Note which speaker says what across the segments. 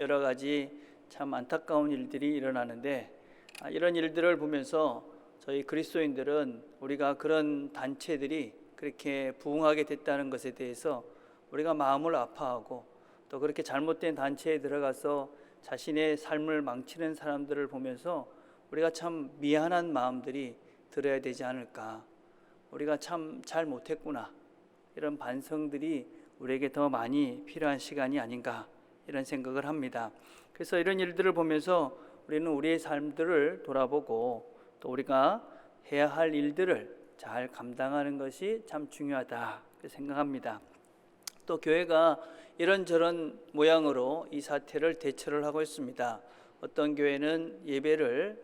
Speaker 1: 여러 가지 참 안타까운 일들이 일어나는데 이런 일들을 보면서 저희 그리스도인들은 우리가 그런 단체들이 그렇게 부흥하게 됐다는 것에 대해서 우리가 마음을 아파하고, 또 그렇게 잘못된 단체에 들어가서 자신의 삶을 망치는 사람들을 보면서 우리가 참 미안한 마음들이 들어야 되지 않을까. 우리가 참 잘못했구나, 이런 반성들이 우리에게 더 많이 필요한 시간이 아닌가, 이런 생각을 합니다. 그래서 이런 일들을 보면서 우리는 우리의 삶들을 돌아보고, 또 우리가 해야 할 일들을 잘 감당하는 것이 참 중요하다 생각합니다. 또 교회가 이런저런 모양으로 이 사태를 대처를 하고 있습니다. 어떤 교회는 예배를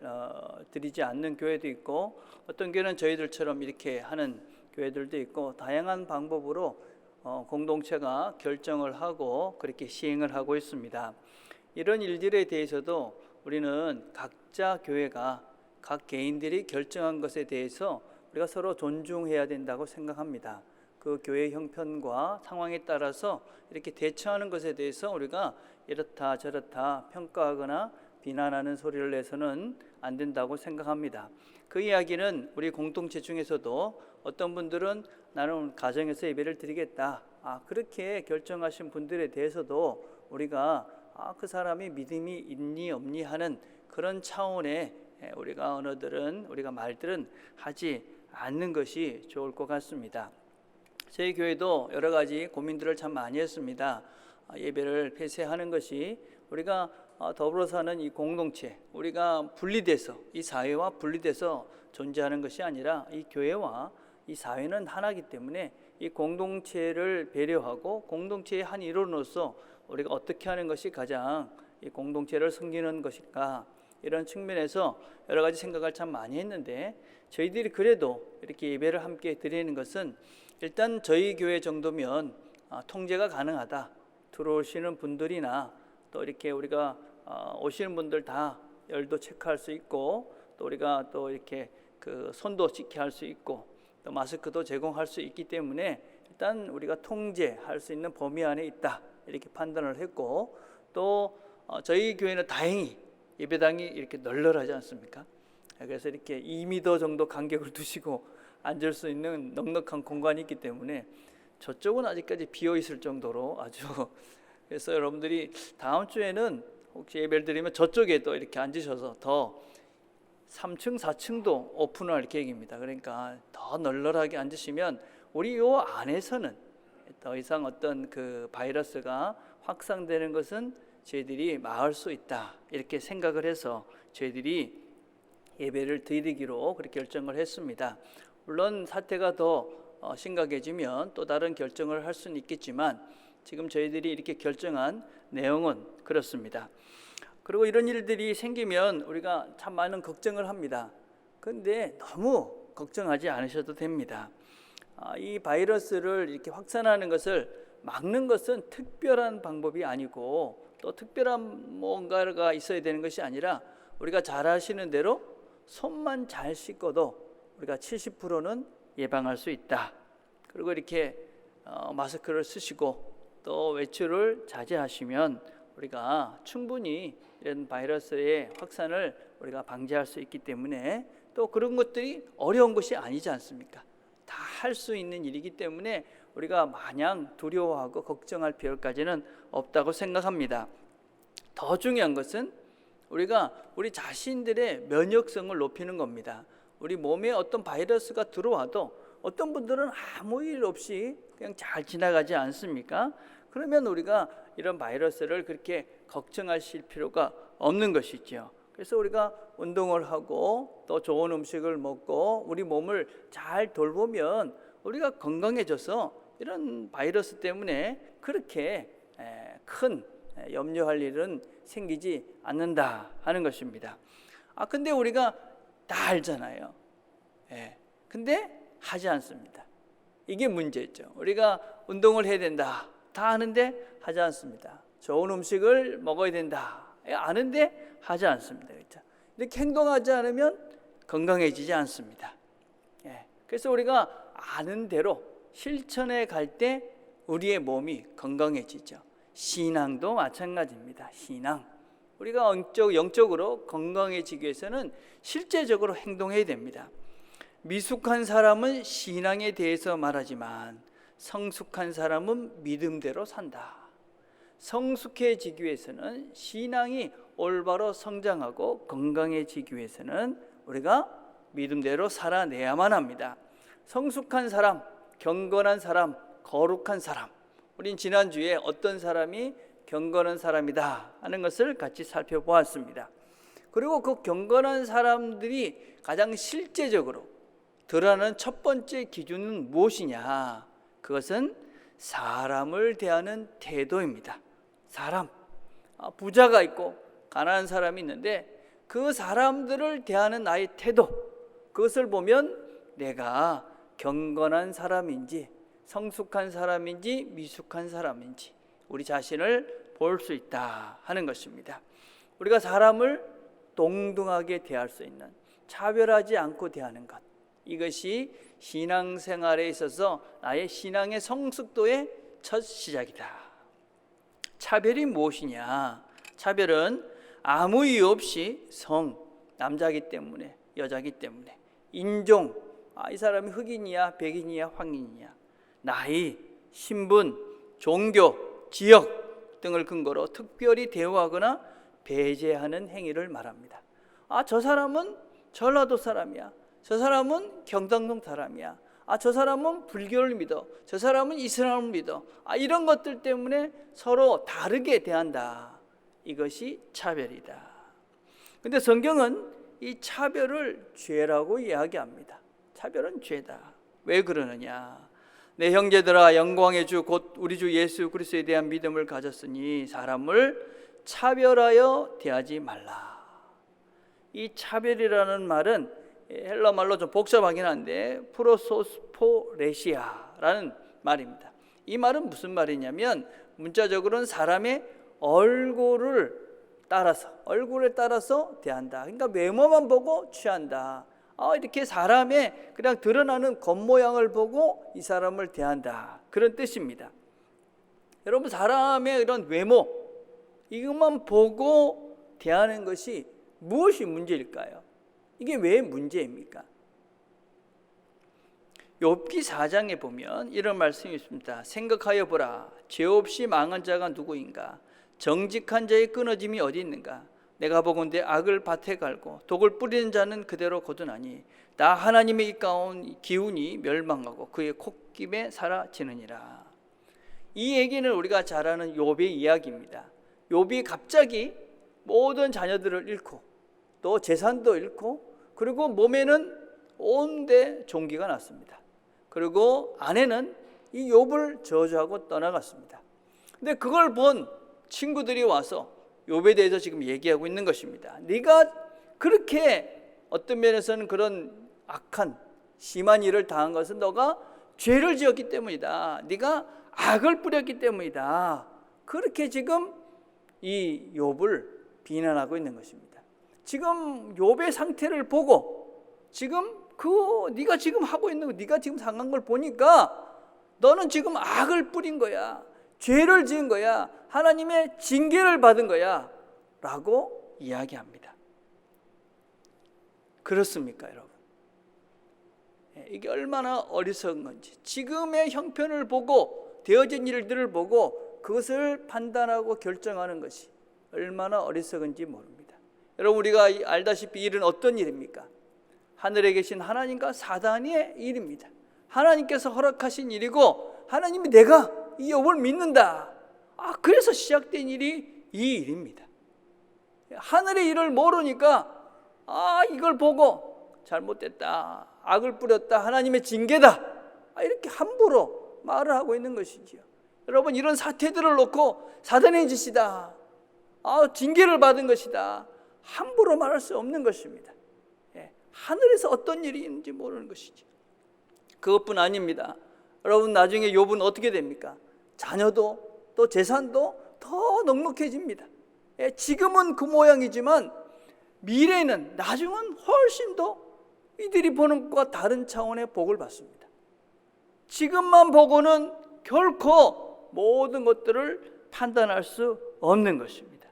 Speaker 1: 드리지 않는 교회도 있고, 어떤 교회는 저희들처럼 이렇게 하는 교회들도 있고, 다양한 방법으로 공동체가 결정을 하고 그렇게 시행을 하고 있습니다. 이런 일들에 대해서도 우리는 각자 교회가, 각 개인들이 결정한 것에 대해서 우리가 서로 존중해야 된다고 생각합니다. 그 교회 형편과 상황에 따라서 이렇게 대처하는 것에 대해서 우리가 이렇다 저렇다 평가하거나 비난하는 소리를 내서는 안 된다고 생각합니다. 그 이야기는 우리 공동체 중에서도 어떤 분들은 나는 가정에서 예배를 드리겠다, 그렇게 결정하신 분들에 대해서도 우리가 그 사람이 믿음이 있니 없니 하는 그런 차원의 우리가 언어들은, 우리가 말들은 하지 않는 것이 좋을 것 같습니다. 저희 교회도 여러 가지 고민들을 참 많이 했습니다. 예배를 폐쇄하는 것이 우리가 더불어 사는 이 공동체, 우리가 분리돼서, 이 사회와 분리돼서 존재하는 것이 아니라 이 교회와 이 사회는 하나이기 때문에 이 공동체를 배려하고 공동체의 한 일원으로서 우리가 어떻게 하는 것이 가장 이 공동체를 섬기는 것일까, 이런 측면에서 여러 가지 생각을 참 많이 했는데, 저희들이 그래도 이렇게 예배를 함께 드리는 것은 일단 저희 교회 정도면 통제가 가능하다. 들어오시는 분들이나 또 이렇게 우리가 오시는 분들 다 열도 체크할 수 있고, 또 우리가 또 이렇게 그 손도 지켜할 수 있고, 또 마스크도 제공할 수 있기 때문에 일단 우리가 통제할 수 있는 범위 안에 있다, 이렇게 판단을 했고, 또 저희 교회는 다행히 예배당이 이렇게 널널하지 않습니까? 그래서 이렇게 2m 정도 간격을 두시고 앉을 수 있는 넉넉한 공간이 있기 때문에 저쪽은 아직까지 비어 있을 정도로 아주, 그래서 여러분들이 다음 주에는 혹시 예배를 드리면 저쪽에 또 이렇게 앉으셔서 더 3층, 4층도 오픈할 계획입니다. 그러니까 더 널널하게 앉으시면 우리 요 안에서는 더 이상 어떤 그 바이러스가 확산되는 것은 저희들이 막을 수 있다, 이렇게 생각을 해서 저희들이 예배를 드리기로 그렇게 결정을 했습니다. 물론 사태가 더 심각해지면 또 다른 결정을 할 수는 있겠지만 지금 저희들이 이렇게 결정한 내용은 그렇습니다. 그리고 이런 일들이 생기면 우리가 참 많은 걱정을 합니다. 그런데 너무 걱정하지 않으셔도 됩니다. 이 바이러스를 이렇게 확산하는 것을 막는 것은 특별한 방법이 아니고, 또 특별한 뭔가가 있어야 되는 것이 아니라, 우리가 잘 아시는 대로 손만 잘 씻고도 우리가 70%는 예방할 수 있다. 그리고 이렇게 마스크를 쓰시고 또 외출을 자제하시면 우리가 충분히 이런 바이러스의 확산을 우리가 방지할 수 있기 때문에, 또 그런 것들이 어려운 것이 아니지 않습니까? 다 할 수 있는 일이기 때문에 우리가 마냥 두려워하고 걱정할 필요까지는 없다고 생각합니다. 더 중요한 것은 우리가 우리 자신들의 면역성을 높이는 겁니다. 우리 몸에 어떤 바이러스가 들어와도 어떤 분들은 아무 일 없이 그냥 잘 지나가지 않습니까? 그러면 우리가 이런 바이러스를 그렇게 걱정하실 필요가 없는 것이죠. 그래서 우리가 운동을 하고 또 좋은 음식을 먹고 우리 몸을 잘 돌보면 우리가 건강해져서 이런 바이러스 때문에 그렇게 큰 염려할 일은 생기지 않는다 하는 것입니다. 근데 우리가 다 알잖아요. 근데 하지 않습니다. 이게 문제죠. 우리가 운동을 해야 된다, 다 아는데 하지 않습니다. 좋은 음식을 먹어야 된다, 아는데 하지 않습니다. 그렇죠? 이렇게 행동하지 않으면 건강해지지 않습니다. 그래서 우리가 아는 대로 실천해 갈 때 우리의 몸이 건강해지죠. 신앙도 마찬가지입니다. 신앙. 우리가 영적으로 건강해지기 위해서는 실제적으로 행동해야 됩니다. 미숙한 사람은 신앙에 대해서 말하지만 성숙한 사람은 믿음대로 산다. 성숙해지기 위해서는 신앙이 올바로 성장하고 건강해지기 위해서는 우리가 믿음대로 살아내야만 합니다. 성숙한 사람, 경건한 사람, 거룩한 사람. 우린 지난주에 어떤 사람이 경건한 사람이다 하는 것을 같이 살펴보았습니다. 그리고 그 경건한 사람들이 가장 실제적으로 드러나는 첫 번째 기준은 무엇이냐? 그것은 사람을 대하는 태도입니다. 사람, 부자가 있고 가난한 사람이 있는데 그 사람들을 대하는 나의 태도, 그것을 보면 내가 경건한 사람인지 성숙한 사람인지 미숙한 사람인지 우리 자신을 볼 수 있다 하는 것입니다. 우리가 사람을 동등하게 대할 수 있는, 차별하지 않고 대하는 것, 이것이 신앙생활에 있어서 나의 신앙의 성숙도의 첫 시작이다. 차별이 무엇이냐? 차별은 아무 이유 없이 성, 남자기 때문에, 여자기 때문에, 인종, 이 사람이 흑인이야, 백인이야, 황인이야, 나이, 신분, 종교, 지역 등을 근거로 특별히 대우하거나 배제하는 행위를 말합니다. 저 사람은 전라도 사람이야, 저 사람은 경상도 사람이야, 저 사람은 불교를 믿어, 저 사람은 이슬람을 믿어, 이런 것들 때문에 서로 다르게 대한다. 이것이 차별이다. 근데 성경은 이 차별을 죄라고 이야기합니다. 차별은 죄다. 왜 그러느냐? 내 형제들아, 영광의 주 곧 우리 주 예수 그리스도에 대한 믿음을 가졌으니 사람을 차별하여 대하지 말라. 이 차별이라는 말은 헬라 말로 좀 복잡하긴 한데 프로소스포레시아라는 말입니다. 이 말은 무슨 말이냐면 문자적으로는 사람의 얼굴에 따라서 대한다. 그러니까 외모만 보고 취한다. 이렇게 사람의 그냥 드러나는 겉모양을 보고 이 사람을 대한다. 그런 뜻입니다. 여러분, 사람의 이런 외모, 이것만 보고 대하는 것이 무엇이 문제일까요? 이게 왜 문제입니까? 욥기 4장에 보면 이런 말씀이 있습니다. 생각하여 보라. 죄 없이 망한 자가 누구인가? 정직한 자의 끊어짐이 어디 있는가? 내가 보건대 악을 밭에 갈고 독을 뿌리는 자는 그대로 거두나니 나 하나님의 이까운 기운이 멸망하고 그의 콧김에 사라지느니라. 이 얘기는 우리가 잘 아는 욥의 이야기입니다. 욥이 갑자기 모든 자녀들을 잃고 또 재산도 잃고 그리고 몸에는 온데 종기가 났습니다. 그리고 아내는 이 욥을 저주하고 떠나갔습니다. 근데 그걸 본 친구들이 와서 욥에 대해서 지금 얘기하고 있는 것입니다. 네가 그렇게 어떤 면에서는 그런 악한 심한 일을 당한 것은 너가 죄를 지었기 때문이다. 네가 악을 뿌렸기 때문이다. 그렇게 지금 이 욥을 비난하고 있는 것입니다. 지금 욥의 상태를 보고 지금 네가 지금 하고 있는 거, 네가 지금 당한 걸 보니까 너는 지금 악을 뿌린 거야. 죄를 지은 거야. 하나님의 징계를 받은 거야. 라고 이야기합니다. 그렇습니까, 여러분? 이게 얼마나 어리석은 건지, 지금의 형편을 보고 되어진 일들을 보고 그것을 판단하고 결정하는 것이 얼마나 어리석은지 모릅니다. 여러분, 우리가 알다시피 일은 어떤 일입니까? 하늘에 계신 하나님과 사단의 일입니다. 하나님께서 허락하신 일이고 하나님이 내가 이 욥을 믿는다. 그래서 시작된 일이 이 일입니다. 하늘의 일을 모르니까 이걸 보고 잘못됐다, 악을 뿌렸다, 하나님의 징계다, 이렇게 함부로 말을 하고 있는 것이지요. 여러분, 이런 사태들을 놓고 사단의 짓이다, 징계를 받은 것이다, 함부로 말할 수 없는 것입니다. 하늘에서 어떤 일이 있는지 모르는 것이죠. 그것뿐 아닙니다. 여러분, 나중에 욥은 어떻게 됩니까? 자녀도 또 재산도 더 넉넉해집니다. 지금은 그 모양이지만 미래는, 나중은 훨씬 더 이들이 보는 것과 다른 차원의 복을 받습니다. 지금만 보고는 결코 모든 것들을 판단할 수 없는 것입니다.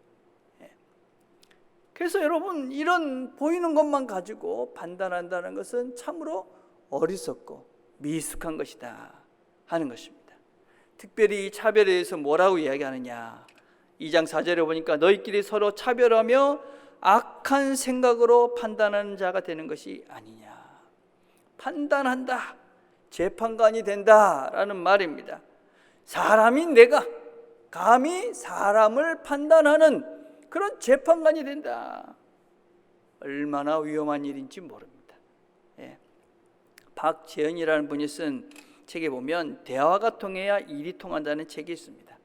Speaker 1: 그래서 여러분, 이런 보이는 것만 가지고 판단한다는 것은 참으로 어리석고 미숙한 것이다 하는 것입니다. 특별히 이 차별에 대해서 뭐라고 이야기하느냐, 2장 4절에 보니까 너희끼리 서로 차별하며 악한 생각으로 판단하는 자가 되는 것이 아니냐. 판단한다, 재판관이 된다라는 말입니다. 사람인 내가 감히 사람을 판단하는 그런 재판관이 된다. 얼마나 위험한 일인지 모릅니다. 박재현이라는 분이 쓴 책에 보면 대화가 통해야 일이 통한다는 책이 있습니다.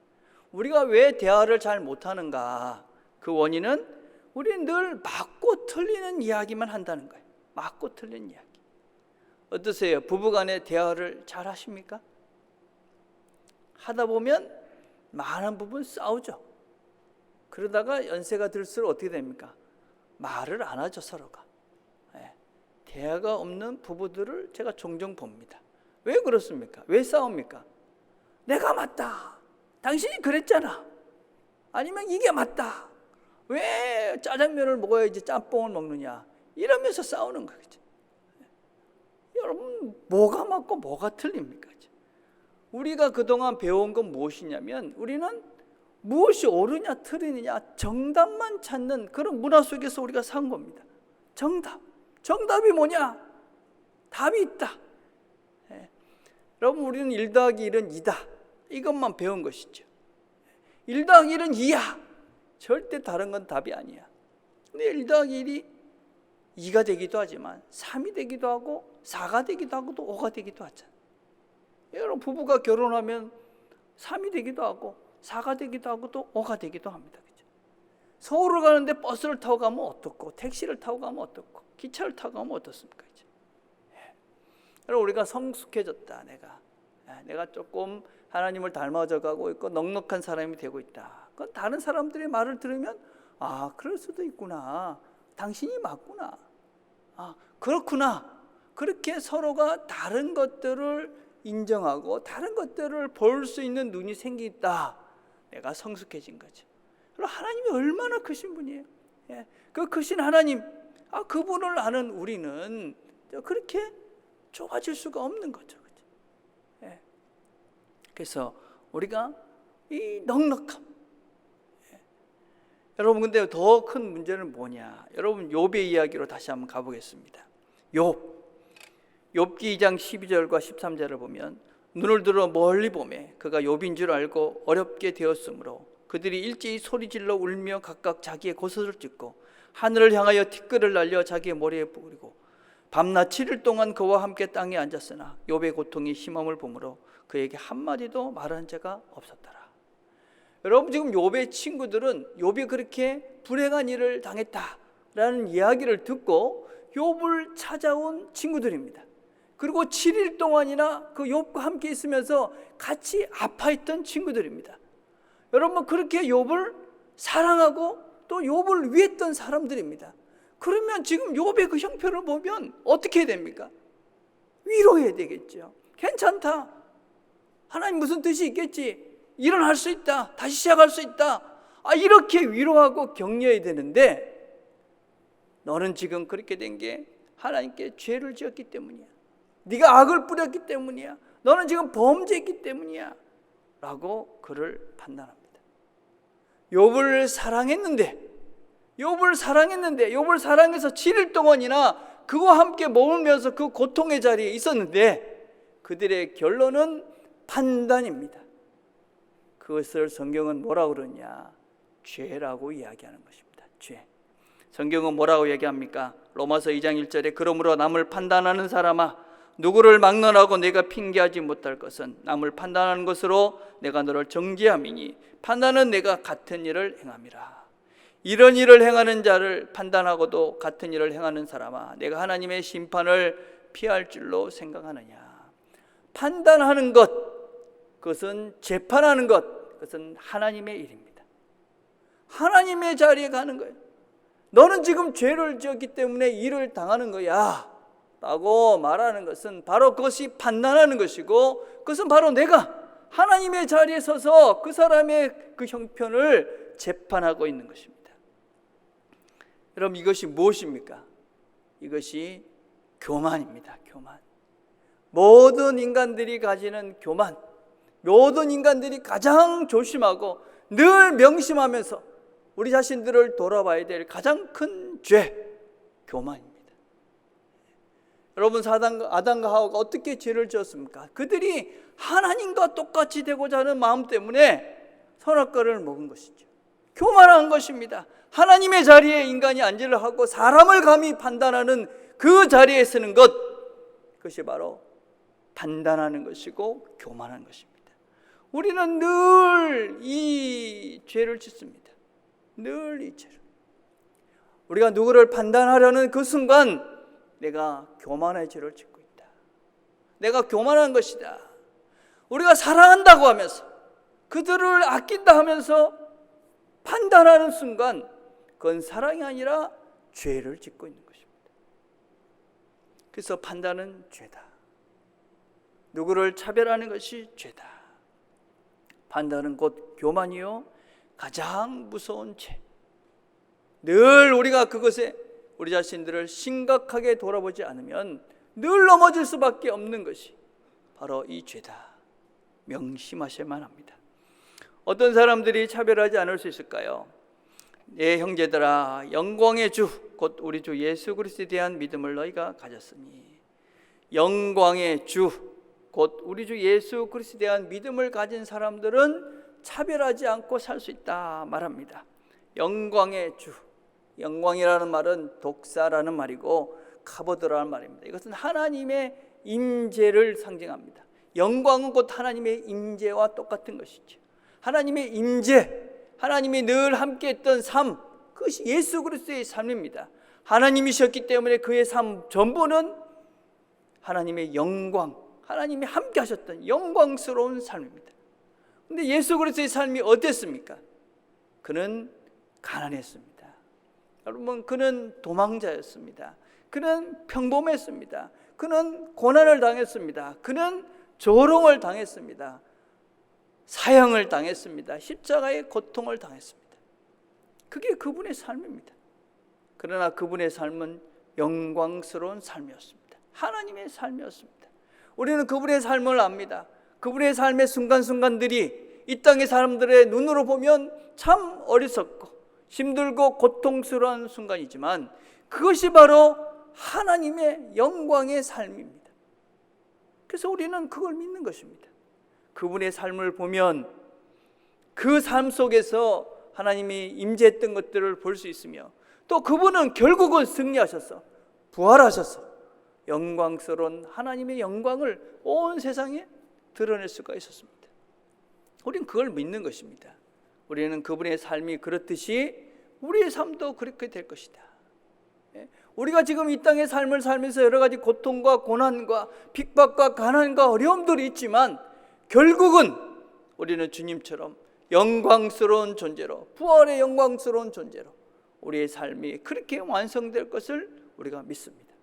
Speaker 1: 우리가 왜 대화를 잘 못하는가? 그 원인은 우리는 늘 맞고 틀리는 이야기만 한다는 거예요. 맞고 틀리는 이야기. 어떠세요? 부부간에 대화를 잘 하십니까? 하다 보면 많은 부분 싸우죠. 그러다가 연세가 들수록 어떻게 됩니까? 말을 안 하죠, 서로가. 대화가 없는 부부들을 제가 종종 봅니다. 왜 그렇습니까? 왜 싸웁니까? 내가 맞다, 당신이 그랬잖아, 아니면 이게 맞다, 왜 짜장면을 먹어야지 짬뽕을 먹느냐, 이러면서 싸우는 거죠. 여러분, 뭐가 맞고 뭐가 틀립니까? 우리가 그동안 배운 건 무엇이냐면, 우리는 무엇이 옳으냐 틀리느냐 정답만 찾는 그런 문화 속에서 우리가 산 겁니다. 정답이 뭐냐? 답이 있다. 여러분, 우리는 1 더하기 1은 2다 이것만 배운 것이죠. 1 더하기 1은 2야. 절대 다른 건 답이 아니야. 근데 1 더하기 1이 2가 되기도 하지만 3이 되기도 하고 4가 되기도 하고 또 5가 되기도 하잖아. 여러분, 부부가 결혼하면 3이 되기도 하고 4가 되기도 하고 또 5가 되기도 합니다. 그죠? 서울을 가는데 버스를 타고 가면 어떻고, 택시를 타고 가면 어떻고, 기차를 타고 가면 어떻습니까? 이제. 여러분, 우리가 성숙해졌다. 내가 조금 하나님을 닮아져 가고 있고 넉넉한 사람이 되고 있다. 그건 다른 사람들의 말을 들으면 그럴 수도 있구나. 당신이 맞구나. 그렇구나. 그렇게 서로가 다른 것들을 인정하고 다른 것들을 볼 수 있는 눈이 생기다. 내가 성숙해진 거죠. 그리고 하나님이 얼마나 크신 분이에요. 그 크신 하나님, 그분을 아는 우리는 그렇게 좁아질 수가 없는 거죠. 그래서 우리가 이 넉넉함. 여러분, 근데 더 큰 문제는 뭐냐? 여러분, 욥의 이야기로 다시 한번 가보겠습니다. 욥기 2장 12절과 13절을 보면, 눈을 들어 멀리 보매 그가 욥인 줄 알고 어렵게 되었으므로 그들이 일제히 소리질러 울며 각각 자기의 고소를 찢고 하늘을 향하여 티끌을 날려 자기의 머리에 뿌리고 밤낮 7일 동안 그와 함께 땅에 앉았으나 욥의 고통이 심함을 보므로 그에게 한마디도 말한 자가 없었더라. 여러분, 지금 욥의 친구들은 욥이 그렇게 불행한 일을 당했다라는 이야기를 듣고 욥을 찾아온 친구들입니다. 그리고 7일 동안이나 그 욥과 함께 있으면서 같이 아파했던 친구들입니다. 여러분, 그렇게 욥을 사랑하고 또 욥을 위했던 사람들입니다. 그러면 지금 욥의 그 형편을 보면 어떻게 해야 됩니까? 위로해야 되겠죠. 괜찮다, 하나님 무슨 뜻이 있겠지, 일어날 수 있다, 다시 시작할 수 있다, 이렇게 위로하고 격려해야 되는데, 너는 지금 그렇게 된 게 하나님께 죄를 지었기 때문이야, 네가 악을 뿌렸기 때문이야, 너는 지금 범죄했기 때문이야 라고 그를 판단합니다. 욥을 사랑했는데 욥을 사랑해서 7일 동안이나 그와 함께 머물면서 그 고통의 자리에 있었는데, 그들의 결론은 판단입니다. 그것을 성경은 뭐라고 그러냐? 죄라고 이야기하는 것입니다. 죄. 성경은 뭐라고 얘기합니까? 로마서 2장 1절에 그러므로 남을 판단하는 사람아, 누구를 막론하고 내가 핑계하지 못할 것은 남을 판단하는 것으로 내가 너를 정죄함이니 판단은 내가 같은 일을 행함이라. 이런 일을 행하는 자를 판단하고도 같은 일을 행하는 사람아, 내가 하나님의 심판을 피할 줄로 생각하느냐. 판단하는 것, 그것은 재판하는 것, 그것은 하나님의 일입니다. 하나님의 자리에 가는 거예요. 너는 지금 죄를 지었기 때문에 일을 당하는 거야 라고 말하는 것은 바로 그것이 판단하는 것이고, 그것은 바로 내가 하나님의 자리에 서서 그 사람의 그 형편을 재판하고 있는 것입니다. 여러분, 이것이 무엇입니까? 이것이 교만입니다. 교만. 모든 인간들이 가지는 교만, 모든 인간들이 가장 조심하고 늘 명심하면서 우리 자신들을 돌아봐야 될 가장 큰 죄, 교만입니다. 여러분, 아담과 하와가 어떻게 죄를 지었습니까? 그들이 하나님과 똑같이 되고자 하는 마음 때문에 선악과를 먹은 것이죠. 교만한 것입니다. 하나님의 자리에 인간이 앉으려 하고 사람을 감히 판단하는 그 자리에 서는 것, 그것이 바로 판단하는 것이고 교만한 것입니다. 우리는 늘 이 죄를 짓습니다. 늘 이 죄를. 우리가 누구를 판단하려는 그 순간 내가 교만의 죄를 짓고 있다. 내가 교만한 것이다. 우리가 사랑한다고 하면서 그들을 아낀다 하면서 판단하는 순간 그건 사랑이 아니라 죄를 짓고 있는 것입니다. 그래서 판단은 죄다. 누구를 차별하는 것이 죄다. 판단은 곧 교만이요 가장 무서운 죄. 늘 우리가 그것에 우리 자신들을 심각하게 돌아보지 않으면 늘 넘어질 수밖에 없는 것이 바로 이 죄다. 명심하셔야만 합니다. 어떤 사람들이 차별하지 않을 수 있을까요? 예, 형제들아, 영광의 주 곧 우리 주 예수 그리스도에 대한 믿음을 너희가 가졌으니, 영광의 주 곧 우리 주 예수 그리스도에 대한 믿음을 가진 사람들은 차별하지 않고 살 수 있다 말합니다. 영광의 주, 영광이라는 말은 독사라는 말이고 카보드라는 말입니다. 이것은 하나님의 임재를 상징합니다. 영광은 곧 하나님의 임재와 똑같은 것이죠. 하나님의 임재, 하나님이 늘 함께했던 삶, 그것이 예수 그리스도의 삶입니다. 하나님이셨기 때문에 그의 삶 전부는 하나님의 영광, 하나님이 함께 하셨던 영광스러운 삶입니다. 그런데 예수 그리스도의 삶이 어땠습니까? 그는 가난했습니다. 여러분, 그는 도망자였습니다. 그는 평범했습니다. 그는 고난을 당했습니다. 그는 조롱을 당했습니다. 사형을 당했습니다. 십자가의 고통을 당했습니다. 그게 그분의 삶입니다. 그러나 그분의 삶은 영광스러운 삶이었습니다. 하나님의 삶이었습니다. 우리는 그분의 삶을 압니다. 그분의 삶의 순간순간들이 이 땅의 사람들의 눈으로 보면 참 어리석고 힘들고 고통스러운 순간이지만 그것이 바로 하나님의 영광의 삶입니다. 그래서 우리는 그걸 믿는 것입니다. 그분의 삶을 보면 그 삶 속에서 하나님이 임재했던 것들을 볼 수 있으며, 또 그분은 결국은 승리하셔서 부활하셔서 영광스러운 하나님의 영광을 온 세상에 드러낼 수가 있었습니다. 우리는 그걸 믿는 것입니다. 우리는 그분의 삶이 그렇듯이 우리의 삶도 그렇게 될 것이다. 우리가 지금 이 땅의 삶을 살면서 여러 가지 고통과 고난과 핍박과 가난과 어려움들이 있지만 결국은 우리는 주님처럼 영광스러운 존재로, 부활의 영광스러운 존재로 우리의 삶이 그렇게 완성될 것을 우리가 믿습니다.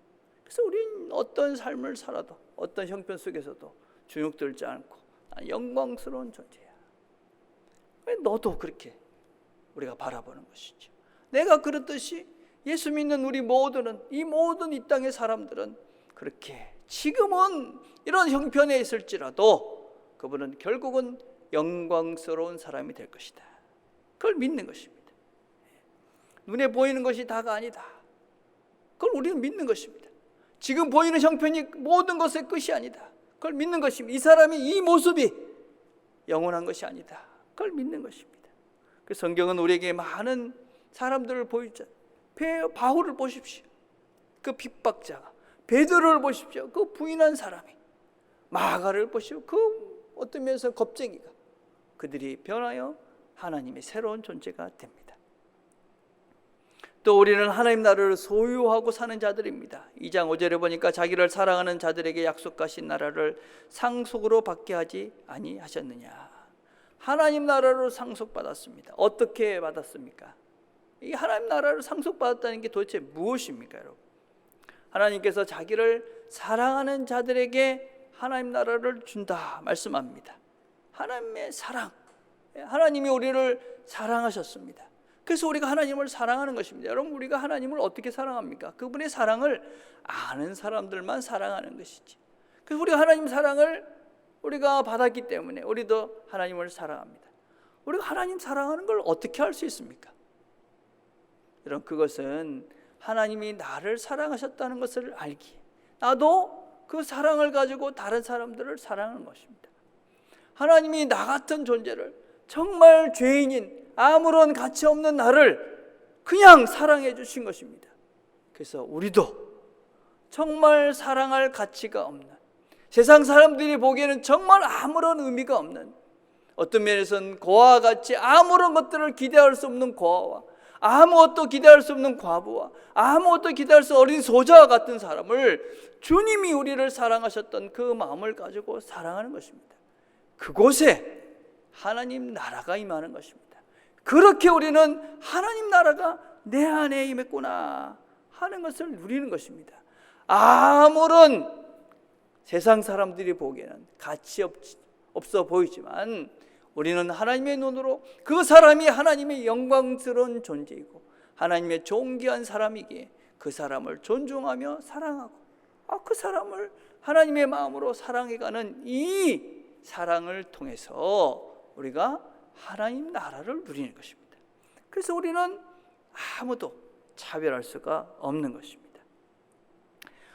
Speaker 1: 그래서 우리는 어떤 삶을 살아도 어떤 형편 속에서도 주눅들지 않고 영광스러운 존재야. 왜 너도 그렇게 우리가 바라보는 것이죠. 내가 그렇듯이 예수 믿는 우리 모두는, 이 모든 이 땅의 사람들은 그렇게 지금은 이런 형편에 있을지라도 그분은 결국은 영광스러운 사람이 될 것이다. 그걸 믿는 것입니다. 눈에 보이는 것이 다가 아니다. 그걸 우리는 믿는 것입니다. 지금 보이는 형편이 모든 것의 끝이 아니다. 그걸 믿는 것입니다. 이 사람의 이 모습이 영원한 것이 아니다. 그걸 믿는 것입니다. 그 성경은 우리에게 많은 사람들을 보여주잖아요. 바울을 보십시오. 그 핍박자가. 베드로를 보십시오. 그 부인한 사람이. 마가를 보십시오. 그 어떤 면에서 겁쟁이가. 그들이 변하여 하나님의 새로운 존재가 됩니다. 또 우리는 하나님 나라를 소유하고 사는 자들입니다. 2장 5절에 보니까 자기를 사랑하는 자들에게 약속하신 나라를 상속으로 받게 하지 아니하셨느냐. 하나님 나라로 상속받았습니다. 어떻게 받았습니까? 이 하나님 나라를 상속받았다는 게 도대체 무엇입니까, 여러분? 하나님께서 자기를 사랑하는 자들에게 하나님 나라를 준다 말씀합니다. 하나님의 사랑, 하나님이 우리를 사랑하셨습니다. 그래서 우리가 하나님을 사랑하는 것입니다. 여러분, 우리가 하나님을 어떻게 사랑합니까? 그분의 사랑을 아는 사람들만 사랑하는 것이지. 그래서 우리가 하나님 사랑을 우리가 받았기 때문에 우리도 하나님을 사랑합니다. 우리가 하나님 사랑하는 걸 어떻게 할 수 있습니까? 여러분, 그것은 하나님이 나를 사랑하셨다는 것을 알기에 나도 그 사랑을 가지고 다른 사람들을 사랑하는 것입니다. 하나님이 나 같은 존재를, 정말 죄인인 아무런 가치 없는 나를 그냥 사랑해 주신 것입니다. 그래서 우리도 정말 사랑할 가치가 없는, 세상 사람들이 보기에는 정말 아무런 의미가 없는, 어떤 면에서는 고아와 같이 아무런 것들을 기대할 수 없는 고아와 아무것도 기대할 수 없는 과부와 아무것도 기대할 수 어린 소자와 같은 사람을 주님이 우리를 사랑하셨던 그 마음을 가지고 사랑하는 것입니다. 그곳에 하나님 나라가 임하는 것입니다. 그렇게 우리는 하나님 나라가 내 안에 임했구나 하는 것을 누리는 것입니다. 아무런 세상 사람들이 보기에는 가치 없어 보이지만 우리는 하나님의 눈으로 그 사람이 하나님의 영광스러운 존재이고 하나님의 존귀한 사람이기에 그 사람을 존중하며 사랑하고 그 사람을 하나님의 마음으로 사랑해가는 이 사랑을 통해서 우리가 하나님 나라를 누리는 것입니다. 그래서 우리는 아무도 차별할 수가 없는 것입니다.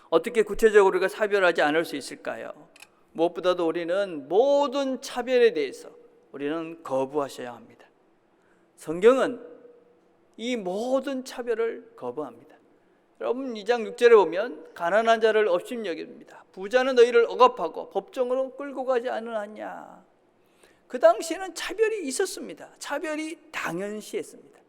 Speaker 1: 어떻게 구체적으로 우리가 차별하지 않을 수 있을까요? 무엇보다도 우리는 모든 차별에 대해서 우리는 거부하셔야 합니다. 성경은 이 모든 차별을 거부합니다. 여러분, 2장 6절에 보면 가난한 자를 업신여깁니다. 부자는 너희를 억압하고 법정으로 끌고 가지 않으느냐. 그 당시에는 차별이 있었습니다. 차별이 당연시했습니다.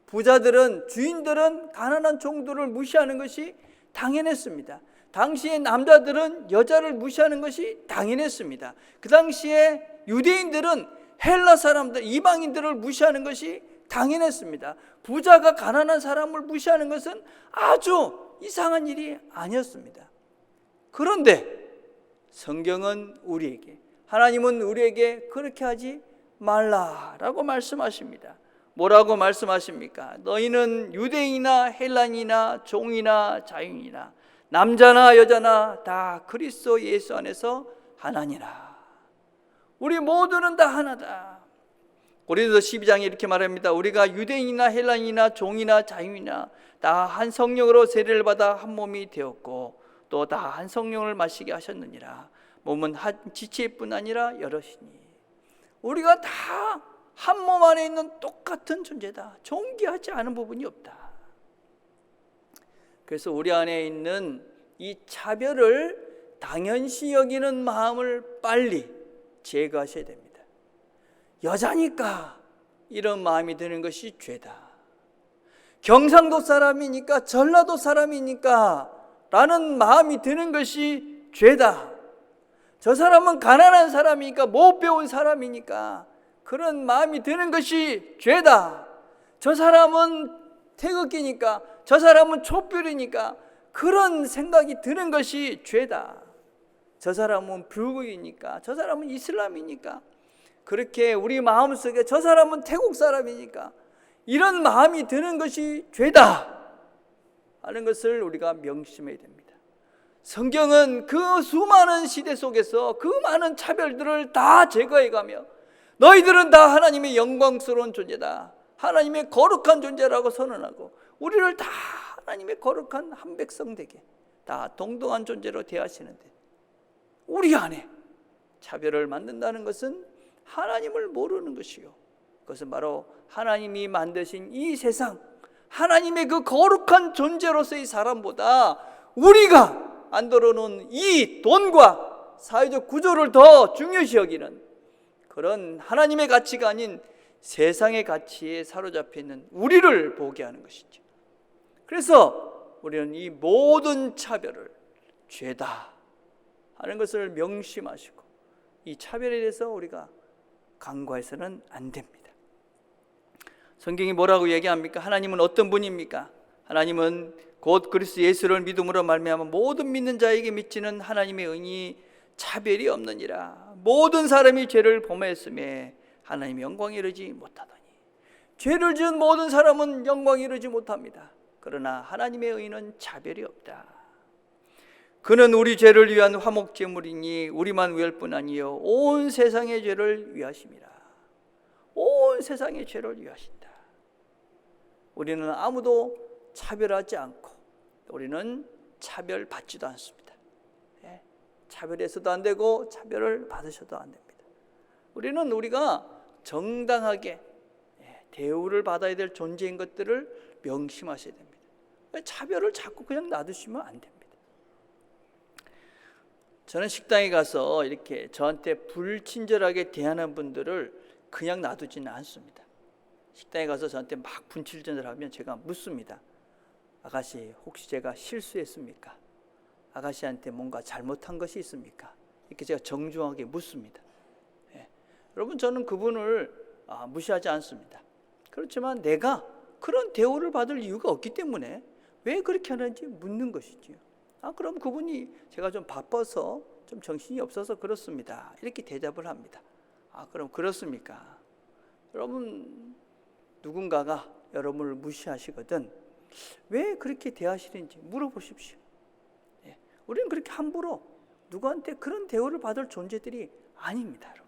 Speaker 1: 부자들은, 주인들은 가난한 종들을 무시하는 것이 당연했습니다. 당시에 남자들은 여자를 무시하는 것이 당연했습니다. 그 당시에 유대인들은 헬라 사람들, 이방인들을 무시하는 것이 당연했습니다. 부자가 가난한 사람을 무시하는 것은 아주 이상한 일이 아니었습니다. 그런데 성경은 우리에게, 하나님은 우리에게 그렇게 하지 말라라고 말씀하십니다. 뭐라고 말씀하십니까? 너희는 유대인이나 헬라인이나 종이나 자유인이나 남자나 여자나 다 그리스도 예수 안에서 하나니라. 우리 모두는 다 하나다. 고린도서 12장에 이렇게 말합니다. 우리가 유대인이나 헬라인이나 종이나 자유인이나 다 한 성령으로 세례를 받아 한 몸이 되었고 또 다 한 성령을 마시게 하셨느니라. 몸은 한 지체뿐 아니라 여럿이니. 우리가 다 한 몸 안에 있는 똑같은 존재다. 존귀하지 않은 부분이 없다. 그래서 우리 안에 있는 이 차별을 당연시 여기는 마음을 빨리 제거하셔야 됩니다. 여자니까 이런 마음이 드는 것이 죄다. 경상도 사람이니까, 전라도 사람이니까 라는 마음이 드는 것이 죄다. 저 사람은 가난한 사람이니까, 못 배운 사람이니까 그런 마음이 드는 것이 죄다. 저 사람은 태극기니까, 저 사람은 촛불이니까 그런 생각이 드는 것이 죄다. 저 사람은 불국이니까, 저 사람은 이슬람이니까, 그렇게 우리 마음속에 저 사람은 태국 사람이니까 이런 마음이 드는 것이 죄다 하는 것을 우리가 명심해야 됩니다. 성경은 그 수많은 시대 속에서 그 많은 차별들을 다 제거해가며 너희들은 다 하나님의 영광스러운 존재다, 하나님의 거룩한 존재라고 선언하고 우리를 다 하나님의 거룩한 한 백성 되게 다 동등한 존재로 대하시는데 우리 안에 차별을 만든다는 것은 하나님을 모르는 것이요, 그것은 바로 하나님이 만드신 이 세상, 하나님의 그 거룩한 존재로서의 사람보다 우리가 만들어 놓은 이 돈과 사회적 구조를 더 중요시 여기는 그런 하나님의 가치가 아닌 세상의 가치에 사로잡혀 있는 우리를 보게 하는 것이죠. 그래서 우리는 이 모든 차별을 죄다 하는 것을 명심하시고 이 차별에 대해서 우리가 간과해서는 안 됩니다. 성경이 뭐라고 얘기합니까? 하나님은 어떤 분입니까? 하나님은 곧 그리스도 예수를 믿음으로 말미암아 모든 믿는 자에게 미치는 하나님의 은이 차별이 없느니라. 모든 사람이 죄를 범하였음에 하나님의 영광에 이르지 못하더니. 죄를 지은 모든 사람은 영광에 이르지 못합니다. 그러나 하나님의 의는 차별이 없다. 그는 우리 죄를 위한 화목제물이니 우리만 위할 뿐 아니요 온 세상의 죄를 위하심이라. 온 세상의 죄를 위하신다. 우리는 아무도 차별하지 않고 우리는 차별받지도 않습니다. 차별해서도 안 되고 차별을 받으셔도 안 됩니다. 우리는 우리가 정당하게 대우를 받아야 될 존재인 것들을 명심하셔야 됩니다. 차별을 자꾸 그냥 놔두시면 안 됩니다. 저는 식당에 가서 이렇게 저한테 불친절하게 대하는 분들을 그냥 놔두지는 않습니다. 식당에 가서 저한테 막 불친절을 하면 제가 묻습니다. 아가씨, 혹시 제가 실수했습니까? 아가씨한테 뭔가 잘못한 것이 있습니까? 이렇게 제가 정중하게 묻습니다. 여러분, 저는 그분을 무시하지 않습니다. 그렇지만 내가 그런 대우를 받을 이유가 없기 때문에 왜 그렇게 하는지 묻는 것이지요. 그럼 그분이 제가 좀 바빠서 좀 정신이 없어서 그렇습니다. 이렇게 대답을 합니다. 그럼 그렇습니까? 여러분, 누군가가 여러분을 무시하시거든 왜 그렇게 대하시는지 물어보십시오. 우리는 그렇게 함부로 누구한테 그런 대우를 받을 존재들이 아닙니다. 여러분.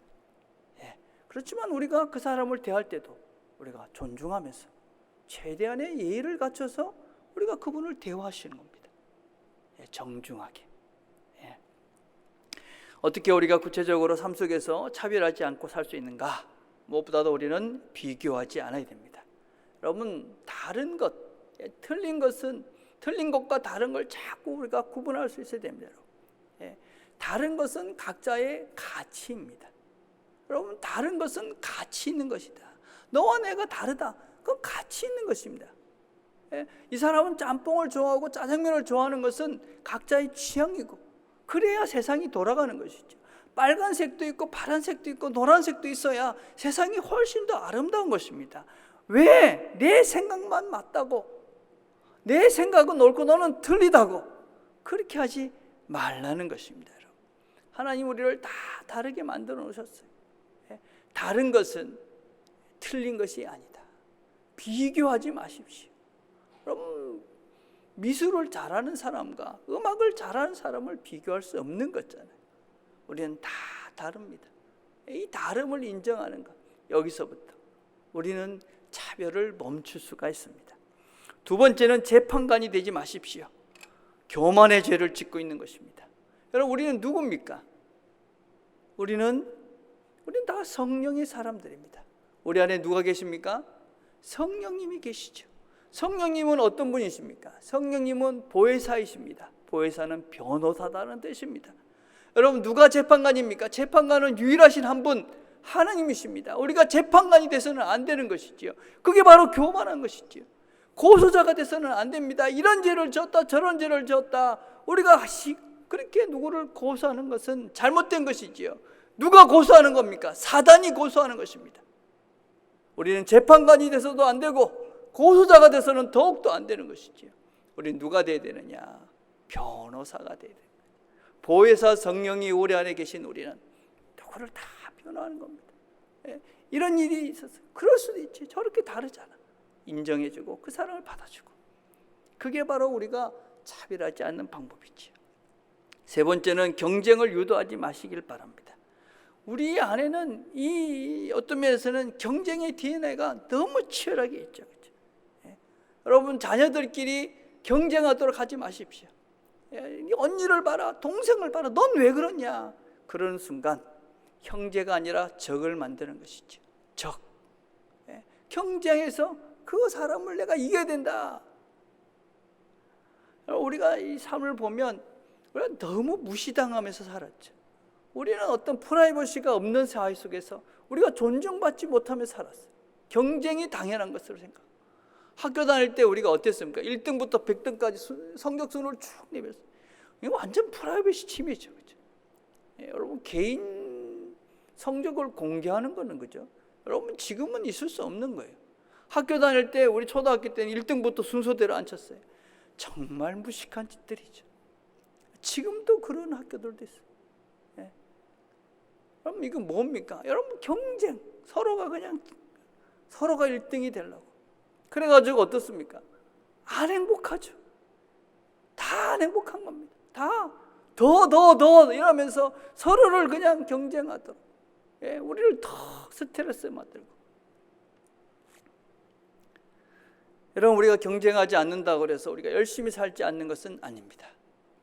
Speaker 1: 그렇지만 우리가 그 사람을 대할 때도 우리가 존중하면서 최대한의 예의를 갖춰서 우리가 그분을 대우하시는 겁니다. 정중하게. 어떻게 우리가 구체적으로 삶 속에서 차별하지 않고 살 수 있는가? 무엇보다도 우리는 비교하지 않아야 됩니다. 여러분, 다른 것, 틀린 것은 틀린 것과 다른 걸 자꾸 우리가 구분할 수 있어야 됩니다. 다른 것은 각자의 가치입니다. 여러분, 다른 것은 가치 있는 것이다. 너와 내가 다르다. 그건 가치 있는 것입니다. 이 사람은 짬뽕을 좋아하고 짜장면을 좋아하는 것은 각자의 취향이고 그래야 세상이 돌아가는 것이죠. 빨간색도 있고 파란색도 있고 노란색도 있어야 세상이 훨씬 더 아름다운 것입니다. 왜 내 생각만 맞다고, 내 생각은 옳고 너는 틀리다고 그렇게 하지 말라는 것입니다. 여러분. 하나님 우리를 다 다르게 만들어 놓으셨어요. 다른 것은 틀린 것이 아니다. 비교하지 마십시오. 여러분, 미술을 잘하는 사람과 음악을 잘하는 사람을 비교할 수 없는 거잖아요. 우리는 다 다릅니다. 이 다름을 인정하는 것, 여기서부터 우리는 차별을 멈출 수가 있습니다. 두 번째는 재판관이 되지 마십시오. 교만의 죄를 짓고 있는 것입니다. 여러분, 우리는 누굽니까? 우리는 다 성령의 사람들입니다. 우리 안에 누가 계십니까? 성령님이 계시죠. 성령님은 어떤 분이십니까? 성령님은 보혜사이십니다. 보혜사는 변호사다는 뜻입니다. 여러분, 누가 재판관입니까? 재판관은 유일하신 한 분, 하나님이십니다. 우리가 재판관이 돼서는 안 되는 것이지요. 그게 바로 교만한 것이지요. 고소자가 돼서는 안 됩니다. 이런 죄를 졌다 저런 죄를 졌다 우리가 그렇게 누구를 고소하는 것은 잘못된 것이지요. 누가 고소하는 겁니까? 사단이 고소하는 것입니다. 우리는 재판관이 돼서도 안 되고 고소자가 돼서는 더욱더 안 되는 것이지요. 우리는 누가 돼야 되느냐? 변호사가 돼야 됩니다. 보혜사 성령이 우리 안에 계신 우리는 누구를 다 변호하는 겁니다. 이런 일이 있어서 그럴 수도 있지. 저렇게 다르잖아. 인정해주고 그 사람을 받아주고. 그게 바로 우리가 차별하지 않는 방법이지요. 세 번째는 경쟁을 유도하지 마시길 바랍니다. 우리 안에는 이 어떤 면에서는 경쟁의 DNA가 너무 치열하게 있죠. 그렇죠? 여러분, 자녀들끼리 경쟁하도록 하지 마십시오. 언니를 봐라, 동생을 봐라, 넌 왜 그러냐? 그러는 순간 형제가 아니라 적을 만드는 것이죠. 적. 경쟁해서 그 사람을 내가 이겨야 된다. 우리가 이 삶을 보면 우리가 너무 무시당하면서 살았죠. 우리는 어떤 프라이버시가 없는 사회 속에서 우리가 존중받지 못하며 살았어요. 경쟁이 당연한 것으로 생각. 학교 다닐 때 우리가 어땠습니까? 1등부터 100등까지 성적순으로 쭉 내면서 이거 완전 프라이버시 침해죠, 그렇죠? 여러분, 개인 성적을 공개하는 거는 그죠? 여러분, 지금은 있을 수 없는 거예요. 학교 다닐 때 우리 초등학교 때는 1등부터 순서대로 앉혔어요. 정말 무식한 짓들이죠. 지금도 그런 학교들도 있어요. 여러분 이거 뭡니까? 여러분 경쟁, 서로가 1등이 되려고. 그래가지고 어떻습니까? 안 행복하죠. 다 안 행복한 겁니다. 다 더 이러면서 서로를 그냥 경쟁하도록, 우리를 더 스트레스 만들고. 여러분, 우리가 경쟁하지 않는다고 해서 우리가 열심히 살지 않는 것은 아닙니다.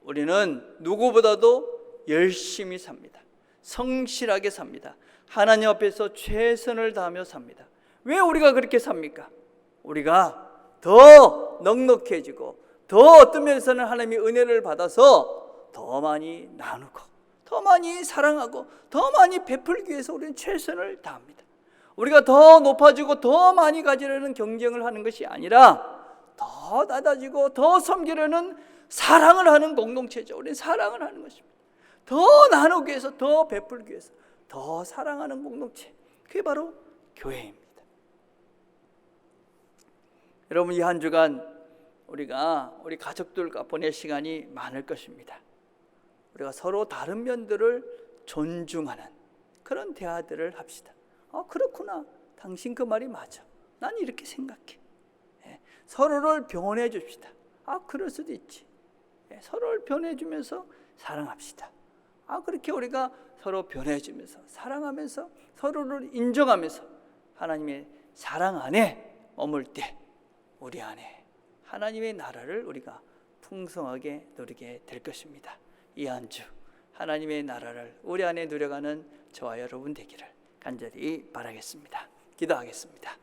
Speaker 1: 우리는 누구보다도 열심히 삽니다. 성실하게 삽니다. 하나님 앞에서 최선을 다하며 삽니다. 왜 우리가 그렇게 삽니까? 우리가 더 넉넉해지고, 더 어떤 면에서는 하나님의 은혜를 받아서 더 많이 나누고, 더 많이 사랑하고, 더 많이 베풀기 위해서 우리는 최선을 다합니다. 우리가 더 높아지고 더 많이 가지려는 경쟁을 하는 것이 아니라 더 낮아지고 더 섬기려는 사랑을 하는 공동체죠. 우리는 사랑을 하는 것입니다. 더 나누기 위해서, 더 베풀기 위해서 더 사랑하는 공동체, 그게 바로 교회입니다. 여러분, 이 한 주간 우리 가족들과 보낼 시간이 많을 것입니다. 우리가 서로 다른 면들을 존중하는 그런 대화들을 합시다. 그렇구나, 당신 그 말이 맞아, 난 이렇게 생각해. 서로를 변호해 줍시다. 그럴 수도 있지. 서로를 변호해 주면서 사랑합시다. 그렇게 우리가 서로 변호해 주면서 사랑하면서 서로를 인정하면서 하나님의 사랑 안에 머물 때 우리 안에 하나님의 나라를 우리가 풍성하게 누리게 될 것입니다. 이 한 주 하나님의 나라를 우리 안에 누려가는 저와 여러분 되기를 간절히 바라겠습니다. 기도하겠습니다.